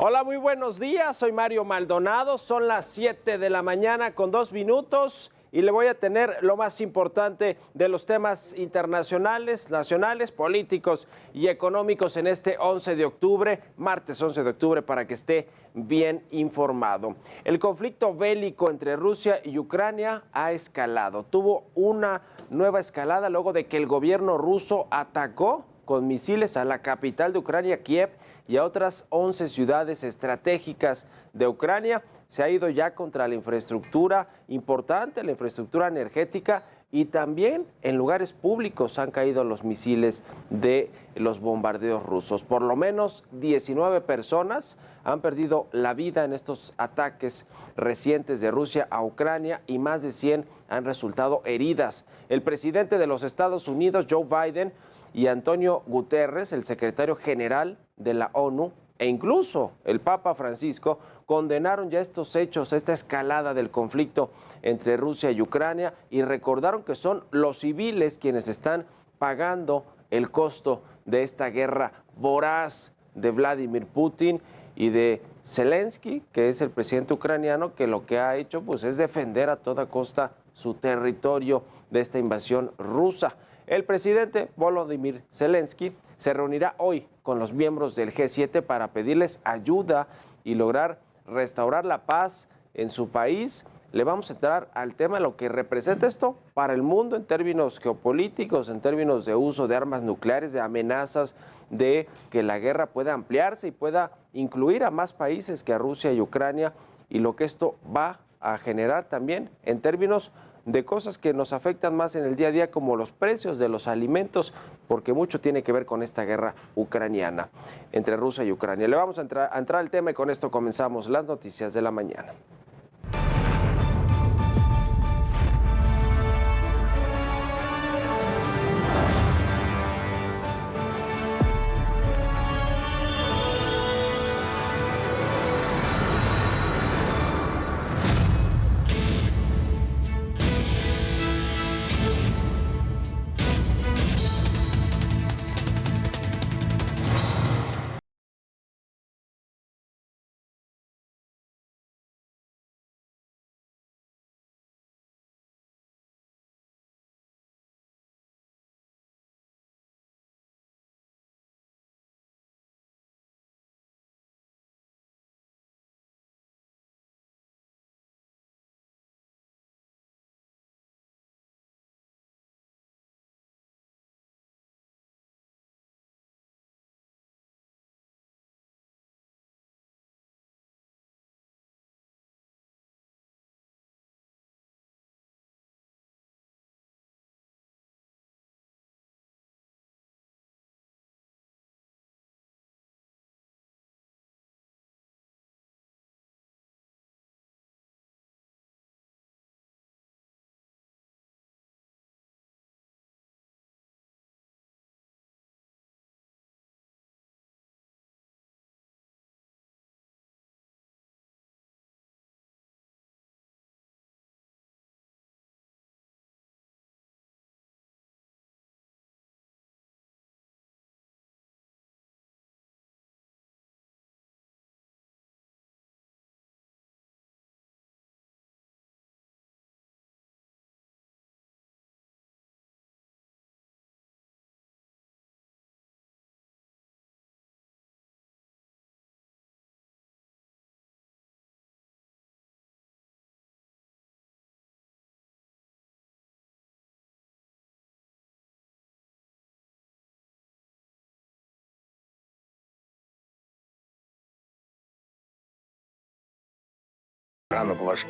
Hola, muy buenos días. Soy Mario Maldonado. Son las 7 de la mañana con 2 minutos y le voy a tener lo más importante de los temas internacionales, nacionales, políticos y económicos en este 11 de octubre, martes 11 de octubre, para que esté bien informado. El conflicto bélico entre Rusia y Ucrania ha escalado. Tuvo una nueva escalada luego de que el gobierno ruso atacó con misiles a la capital de Ucrania, Kiev, y a otras 11 ciudades estratégicas de Ucrania. Se ha ido ya contra la infraestructura importante, la infraestructura energética, y también en lugares públicos han caído los misiles de los bombardeos rusos. Por lo menos 19 personas han perdido la vida en estos ataques recientes de Rusia a Ucrania y más de 100 han resultado heridas. El presidente de los Estados Unidos, Joe Biden, y Antonio Guterres, el secretario general de la ONU, e incluso el Papa Francisco, condenaron ya estos hechos, esta escalada del conflicto entre Rusia y Ucrania, y recordaron que son los civiles quienes están pagando el costo de esta guerra voraz de Vladimir Putin y de Zelensky, que es el presidente ucraniano, que lo que ha hecho pues es defender a toda costa su territorio de esta invasión rusa. El presidente Volodymyr Zelensky se reunirá hoy con los miembros del G7 para pedirles ayuda y lograr restaurar la paz en su país. Le vamos a entrar al tema, lo que representa esto para el mundo en términos geopolíticos, en términos de uso de armas nucleares, de amenazas de que la guerra pueda ampliarse y pueda incluir a más países que a Rusia y Ucrania, y lo que esto va a generar también en términos de cosas que nos afectan más en el día a día, como los precios de los alimentos, porque mucho tiene que ver con esta guerra ucraniana entre Rusia y Ucrania. Le vamos a entrar al tema y con esto comenzamos las noticias de la mañana.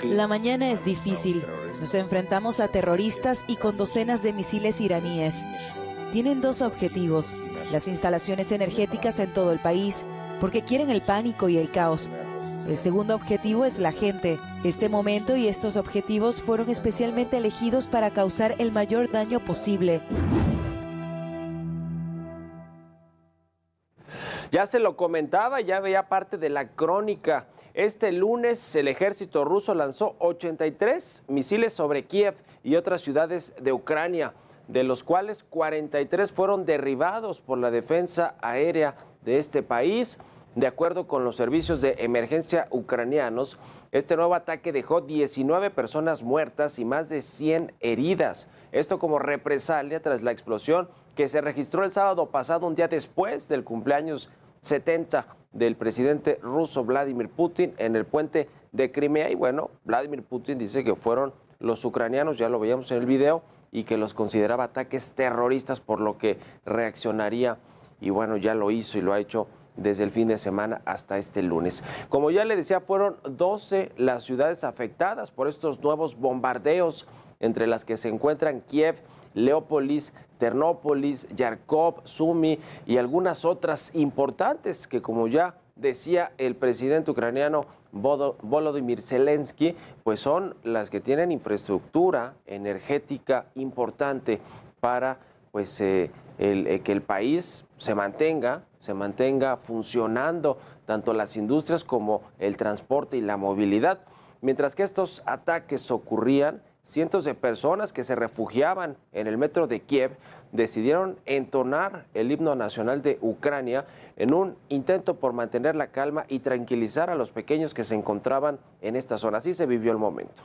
La mañana es difícil. Nos enfrentamos a terroristas y con docenas de misiles iraníes. Tienen dos objetivos: las instalaciones energéticas en todo el país, porque quieren el pánico y el caos. El segundo objetivo es la gente. Este momento y estos objetivos fueron especialmente elegidos para causar el mayor daño posible. Ya se lo comentaba, ya veía parte de la crónica. Este lunes el ejército ruso lanzó 83 misiles sobre Kiev y otras ciudades de Ucrania, de los cuales 43 fueron derribados por la defensa aérea de este país. De acuerdo con los servicios de emergencia ucranianos, este nuevo ataque dejó 19 personas muertas y más de 100 heridas. Esto como represalia tras la explosión que se registró el sábado pasado, un día después del cumpleaños 70 del presidente ruso Vladimir Putin en el puente de Crimea. Y bueno, Vladimir Putin dice que fueron los ucranianos, ya lo veíamos en el video, y que los consideraba ataques terroristas, por lo que reaccionaría. Y bueno, ya lo hizo y lo ha hecho desde el fin de semana hasta este lunes. Como ya le decía, fueron 12 las ciudades afectadas por estos nuevos bombardeos, entre las que se encuentran Kiev, Leópolis, Ternópolis, Yarkov, Sumy y algunas otras importantes que, como ya decía el presidente ucraniano Volodymyr Zelensky, pues son las que tienen infraestructura energética importante para pues que el país se mantenga funcionando, tanto las industrias como el transporte y la movilidad. Mientras que estos ataques ocurrían, cientos de personas que se refugiaban en el metro de Kiev decidieron entonar el himno nacional de Ucrania en un intento por mantener la calma y tranquilizar a los pequeños que se encontraban en esta zona. Así se vivió el momento.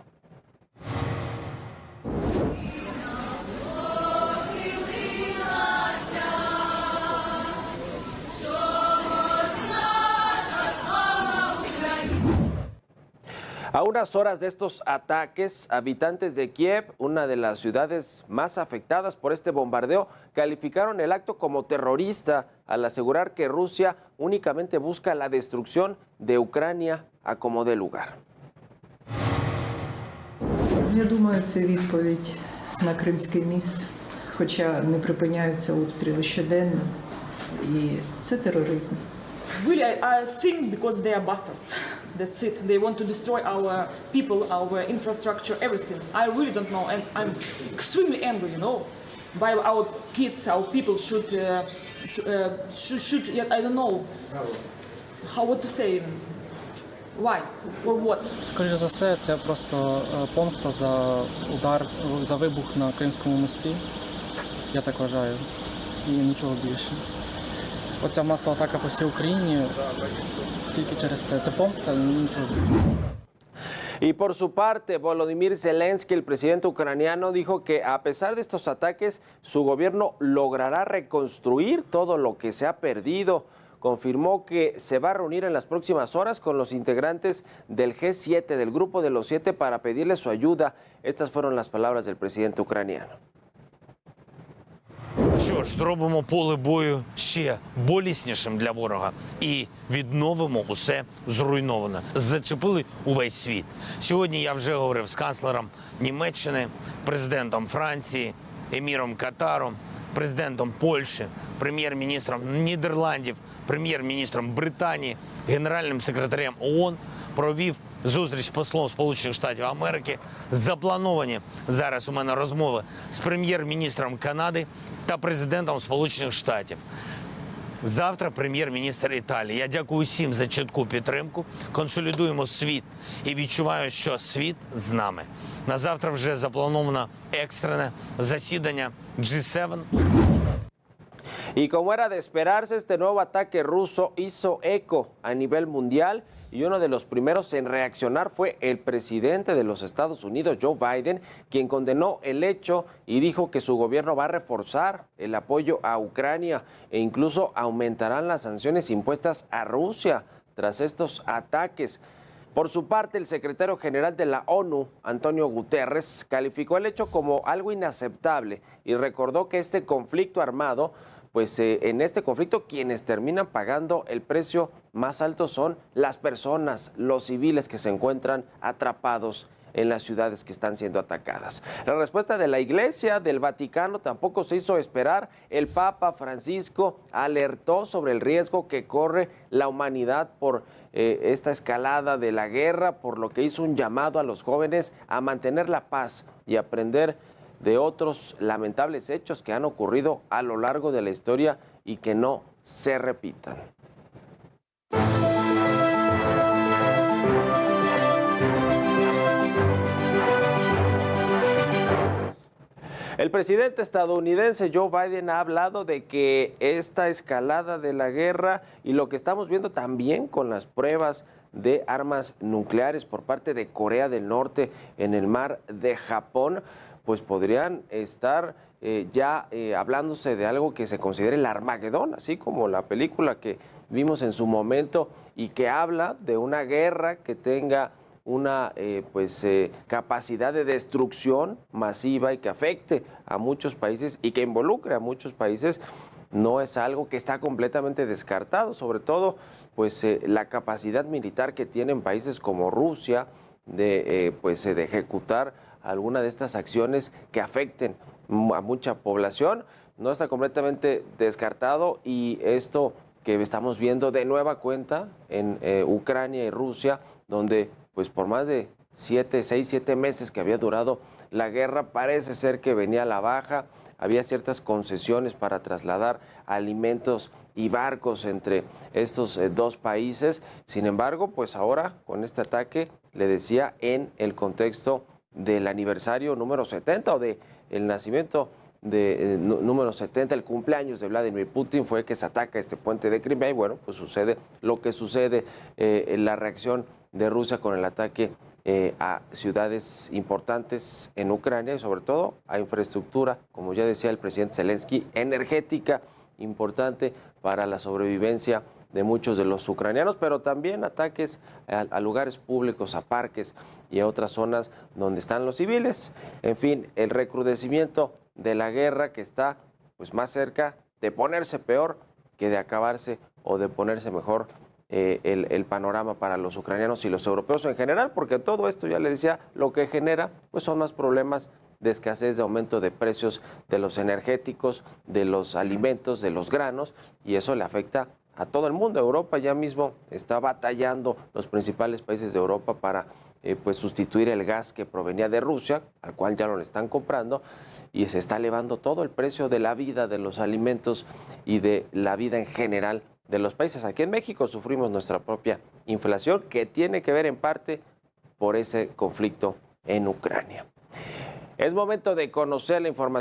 A unas horas de estos ataques, habitantes de Kiev, una de las ciudades más afectadas por este bombardeo, calificaron el acto como terrorista al asegurar que Rusia únicamente busca la destrucción de Ucrania a como dé lugar. Я думаю, це відповідь на Кримський міст, хоча не припиняються обстріли щоденно, і це тероризм. Really, I think because they are bastards. That's it. They want to destroy our people, our infrastructure, everything. I really don't know, and I'm extremely angry, you know. By our kids, our people should I don't know what to say. Why? For what? Скоріше за все, це просто помста за удар, за вибух на Кримському мості. Я так вважаю. І нічого більше. Оця масова атака по всій Україні тільки через це. Це помста, нічого більше. Y por su parte, Volodymyr Zelensky, el presidente ucraniano, dijo que a pesar de estos ataques, su gobierno logrará reconstruir todo lo que se ha perdido. Confirmó que se va a reunir en las próximas horas con los integrantes del G7, del Grupo de los 7, para pedirles su ayuda. Estas fueron las palabras del presidente ucraniano. Що ж, зробимо поле бою ще боліснішим для ворога і відновимо усе зруйноване. Зачепили увесь світ. Сьогодні я вже говорив з канцлером Німеччини, президентом Франції, еміром Катару, президентом Польщі, прем'єр-міністром Нідерландів, прем'єр-міністром Британії, генеральним секретарем ООН. Провів зустріч з послом Сполучених Штатів Америки. Заплановані зараз у мене розмови з прем'єр-міністром Канади та президентом Сполучених Штатів. Завтра прем'єр-міністр Італії. Я дякую всім за чітку підтримку. Консолідуємо світ і відчуваю, що світ з нами. На завтра вже заплановано екстрене засідання G7. Y como era de esperarse, este nuevo ataque ruso hizo eco a nivel mundial y uno de los primeros en reaccionar fue el presidente de los Estados Unidos, Joe Biden, quien condenó el hecho y dijo que su gobierno va a reforzar el apoyo a Ucrania e incluso aumentarán las sanciones impuestas a Rusia tras estos ataques. Por su parte, el secretario general de la ONU, Antonio Guterres, calificó el hecho como algo inaceptable y recordó que este conflicto armado, pues en este conflicto quienes terminan pagando el precio más alto son las personas, los civiles que se encuentran atrapados en las ciudades que están siendo atacadas. La respuesta de la Iglesia del Vaticano tampoco se hizo esperar. El Papa Francisco alertó sobre el riesgo que corre la humanidad por esta escalada de la guerra, por lo que hizo un llamado a los jóvenes a mantener la paz y aprender de otros lamentables hechos que han ocurrido a lo largo de la historia y que no se repitan. El presidente estadounidense Joe Biden ha hablado de que esta escalada de la guerra y lo que estamos viendo también con las pruebas de armas nucleares por parte de Corea del Norte en el mar de Japón, pues podrían estar hablándose de algo que se considere el Armagedón, así como la película que vimos en su momento y que habla de una guerra que tenga una capacidad de destrucción masiva y que afecte a muchos países y que involucre a muchos países. No es algo que está completamente descartado, sobre todo la capacidad militar que tienen países como Rusia de ejecutar alguna de estas acciones que afecten a mucha población. No está completamente descartado, y esto que estamos viendo de nueva cuenta en Ucrania y Rusia, donde pues por más de 7 meses que había durado la guerra, parece ser que venía a la baja. Había ciertas concesiones para trasladar alimentos y barcos entre estos dos países. Sin embargo, pues ahora con este ataque, le decía, en el contexto del aniversario número 70 o de el nacimiento de número 70, el cumpleaños de Vladimir Putin, fue que se ataca este puente de Crimea, y bueno, pues sucede lo que sucede, la reacción de Rusia con el ataque a ciudades importantes en Ucrania y sobre todo a infraestructura, como ya decía el presidente Zelensky, energética, importante para la sobrevivencia de muchos de los ucranianos, pero también ataques a lugares públicos, a parques y a otras zonas donde están los civiles. En fin, el recrudecimiento de la guerra que está pues más cerca de ponerse peor que de acabarse o de ponerse mejor el panorama para los ucranianos y los europeos en general, porque todo esto, ya le decía, lo que genera pues son más problemas de escasez, de aumento de precios de los energéticos, de los alimentos, de los granos, y eso le afecta a todo el mundo. Europa ya mismo está batallando, los principales países de Europa, para sustituir el gas que provenía de Rusia, al cual ya no le están comprando, y se está elevando todo el precio de la vida, de los alimentos y de la vida en general de los países. Aquí en México sufrimos nuestra propia inflación, que tiene que ver en parte por ese conflicto en Ucrania. Es momento de conocer la información